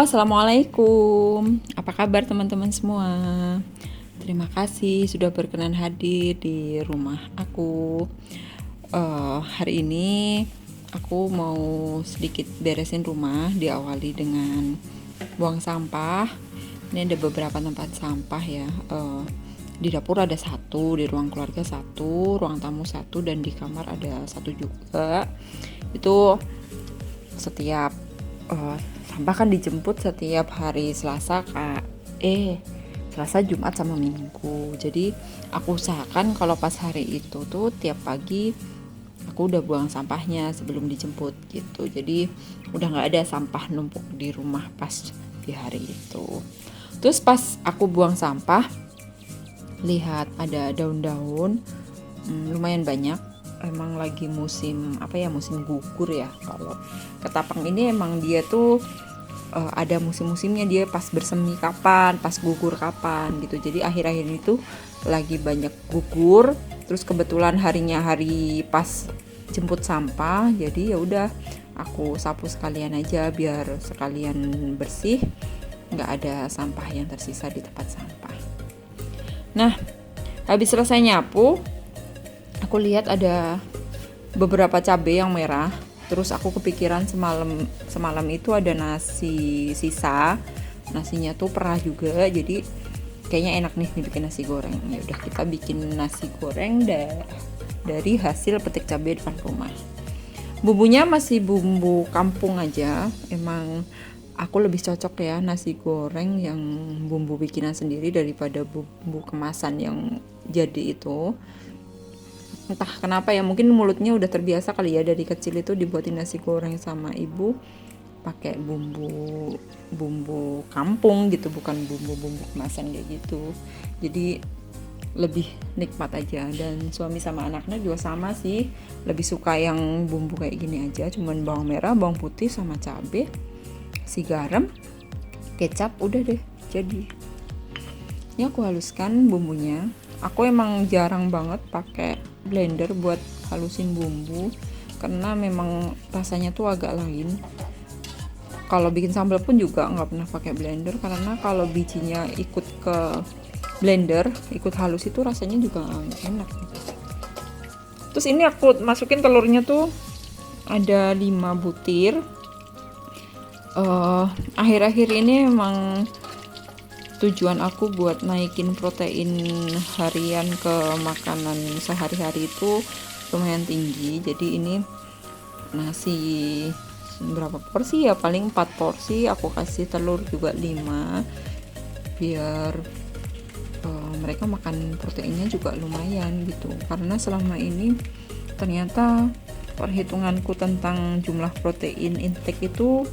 Assalamualaikum. Apa kabar teman-teman semua? Terima kasih sudah berkenan hadir di rumah aku. Hari ini aku mau sedikit beresin rumah, diawali dengan buang sampah. Ini ada beberapa tempat sampah ya. Di dapur ada satu, di ruang keluarga satu, ruang tamu satu, dan di kamar ada satu juga. Itu setiap sampah kan dijemput setiap hari Selasa Selasa, Jumat sama Minggu. Jadi aku usahakan kalau pas hari itu tuh tiap pagi aku udah buang sampahnya sebelum dijemput gitu. Jadi udah nggak ada sampah numpuk di rumah pas di hari itu. Terus pas aku buang sampah, lihat ada daun-daun lumayan banyak. Emang lagi musim musim gugur ya. Kalau ketapang ini emang dia tuh ada musim-musimnya, dia pas bersemi kapan, pas gugur kapan gitu. Jadi akhir-akhir ini tuh lagi banyak gugur. Terus kebetulan harinya hari pas jemput sampah, jadi ya udah aku sapu sekalian aja biar sekalian bersih, nggak ada sampah yang tersisa di tempat sampah. Nah, habis selesai nyapu, aku lihat ada beberapa cabai yang merah. Terus aku kepikiran semalam itu ada nasi sisa. Nasinya tuh perah juga, jadi kayaknya enak nih dibikin nasi goreng. Ya udah, kita bikin nasi goreng dari hasil petik cabai depan rumah. Bumbunya masih bumbu kampung aja. Emang aku lebih cocok ya nasi goreng yang bumbu bikinan sendiri daripada bumbu kemasan yang jadi itu. Entah kenapa ya, mungkin mulutnya udah terbiasa kali ya, dari kecil itu dibuatin nasi goreng sama ibu pakai bumbu kampung gitu, bukan bumbu kemasan kayak gitu. Jadi lebih nikmat aja. Dan suami sama anaknya juga sama sih, lebih suka yang bumbu kayak gini aja, cuman bawang merah, bawang putih sama cabai, si garam, kecap, udah deh jadi. Ini aku haluskan bumbunya. Aku emang jarang banget pakai blender buat halusin bumbu karena memang rasanya tuh agak lain. Kalau bikin sambal pun juga nggak pernah pakai blender, karena kalau bijinya ikut ke blender, ikut halus, itu rasanya juga nggak enak. Terus ini aku masukin telurnya tuh ada 5 butir. Akhir-akhir ini emang tujuan aku buat naikin protein harian ke makanan sehari-hari itu lumayan tinggi. Jadi ini nasi berapa porsi ya, paling 4 porsi. Aku kasih telur juga 5 biar mereka makan proteinnya juga lumayan gitu. Karena selama ini ternyata perhitunganku tentang jumlah protein intake itu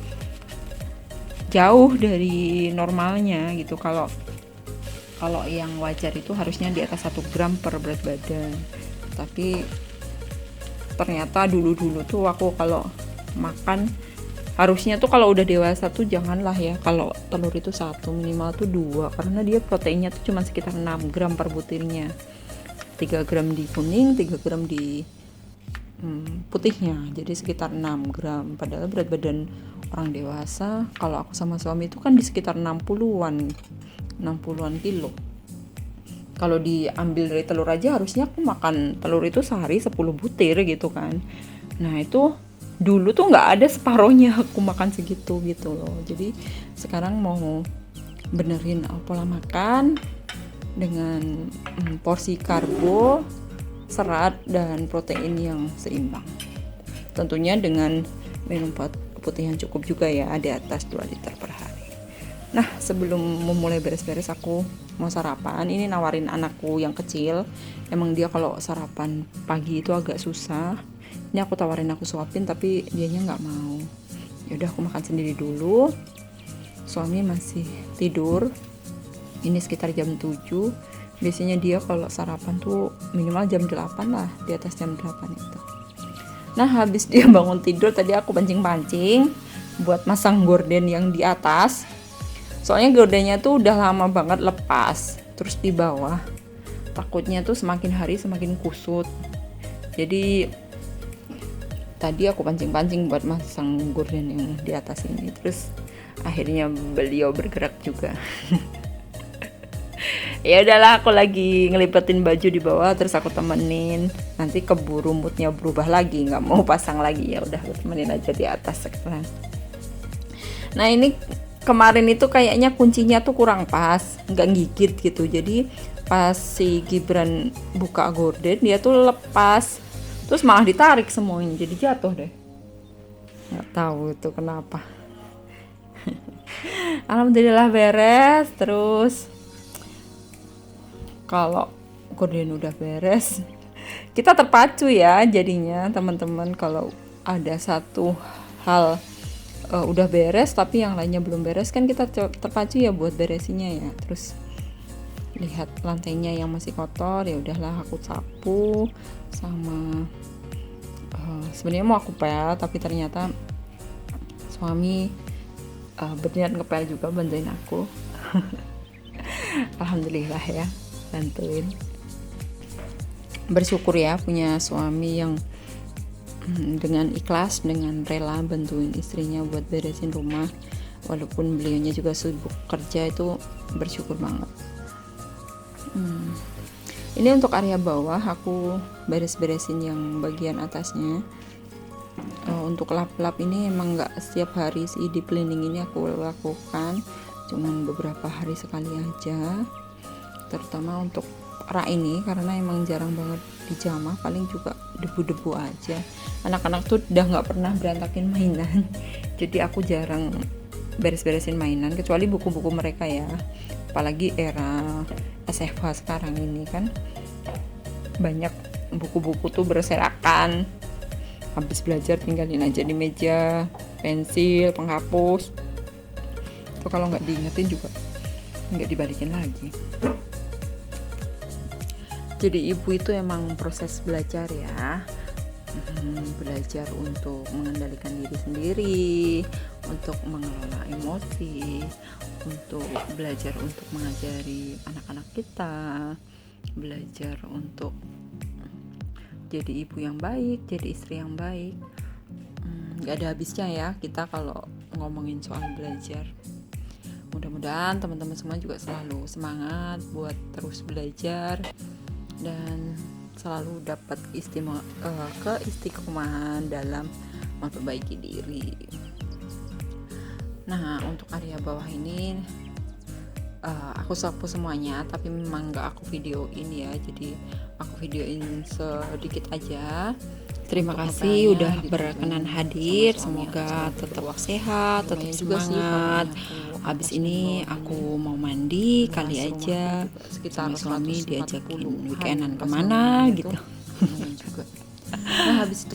jauh dari normalnya gitu. Kalau yang wajar itu harusnya di atas 1 gram per berat badan. Tapi ternyata dulu tuh aku kalau makan harusnya tuh kalau udah dewasa tuh janganlah ya, kalau telur itu 1, minimal tuh 2, karena dia proteinnya tuh cuma sekitar 6 gram per butirnya. 3 gram di kuning, 3 gram di putihnya, jadi sekitar 6 gram. Padahal berat badan orang dewasa kalau aku sama suami itu kan di sekitar 60-an kilo. Kalau diambil dari telur aja, harusnya aku makan telur itu sehari 10 butir gitu kan. Nah itu dulu tuh nggak ada separohnya aku makan segitu gitu loh. Jadi sekarang mau benerin pola makan dengan porsi karbo, serat, dan protein yang seimbang. Tentunya dengan minum putih yang cukup juga ya, di atas 2 liter per hari. Nah, sebelum memulai beres-beres, aku mau sarapan. Ini nawarin anakku yang kecil. Emang dia kalau sarapan pagi itu agak susah. Ini aku tawarin, aku suapin, tapi dianya nggak mau. Yaudah, aku makan sendiri dulu. Suami masih tidur. Ini sekitar jam 7. Biasanya dia kalau sarapan tuh minimal jam 8 lah, di atas jam 8 itu. Nah, habis dia bangun tidur, tadi aku pancing-pancing buat masang gorden yang di atas. Soalnya gordennya tuh udah lama banget lepas, terus di bawah. Takutnya tuh semakin hari semakin kusut. Jadi tadi aku pancing-pancing buat masang gorden yang di atas ini. Terus akhirnya beliau bergerak juga. Ya udahlah, aku lagi ngelipetin baju di bawah, terus aku temenin. Nanti keburu moodnya berubah lagi, nggak mau pasang lagi, ya udah aku temenin aja di atas sekarang. Nah ini kemarin itu kayaknya kuncinya tuh kurang pas, nggak gigit gitu. Jadi pas si Gibran buka gorden, dia tuh lepas, terus malah ditarik semuanya, jadi jatuh deh. Nggak tahu itu kenapa. Alhamdulillah beres. Terus kalau gorden udah beres, kita terpacu ya jadinya teman-teman, kalau ada satu hal udah beres tapi yang lainnya belum beres, kan kita terpacu ya buat beresinnya ya. Terus lihat lantainya yang masih kotor, ya udahlah aku sapu sama sebenarnya mau aku pel, tapi ternyata suami berniat ngepel juga, bantuin aku. Alhamdulillah ya, bantuin. Bersyukur ya punya suami yang dengan ikhlas, dengan rela bantuin istrinya buat beresin rumah, walaupun beliaunya juga sibuk kerja, itu bersyukur banget. Ini untuk area bawah aku beres-beresin yang bagian atasnya. Untuk lap-lap ini emang nggak setiap hari sih, deep cleaning ini aku lakukan, cuman beberapa hari sekali aja, terutama untuk rak ini karena emang jarang banget dijamah, paling juga debu-debu aja. Anak-anak tuh udah nggak pernah berantakin mainan, jadi aku jarang beres-beresin mainan kecuali buku-buku mereka ya, apalagi era SFH sekarang ini kan banyak buku-buku tuh berserakan, habis belajar tinggalin aja di meja, pensil, penghapus itu kalau nggak diingetin juga nggak dibalikin lagi. Jadi ibu itu emang proses belajar ya, belajar untuk mengendalikan diri sendiri, untuk mengelola emosi, untuk belajar untuk mengajari anak-anak kita, belajar untuk jadi ibu yang baik, jadi istri yang baik. Gak ada habisnya ya kita kalau ngomongin soal belajar. Mudah-mudahan teman-teman semua juga selalu semangat buat terus belajar dan selalu dapat keistiqomahan dalam memperbaiki diri. Nah untuk area bawah ini aku sapu semuanya, tapi memang gak aku videoin ya, jadi aku videoin sedikit aja. Terima kasih udah berkenan hadir, semoga tetap sehat, tetap semangat. Habis ini aku mau mandi kali aja, sama suami diajakin weekendan kemana gitu. Nah habis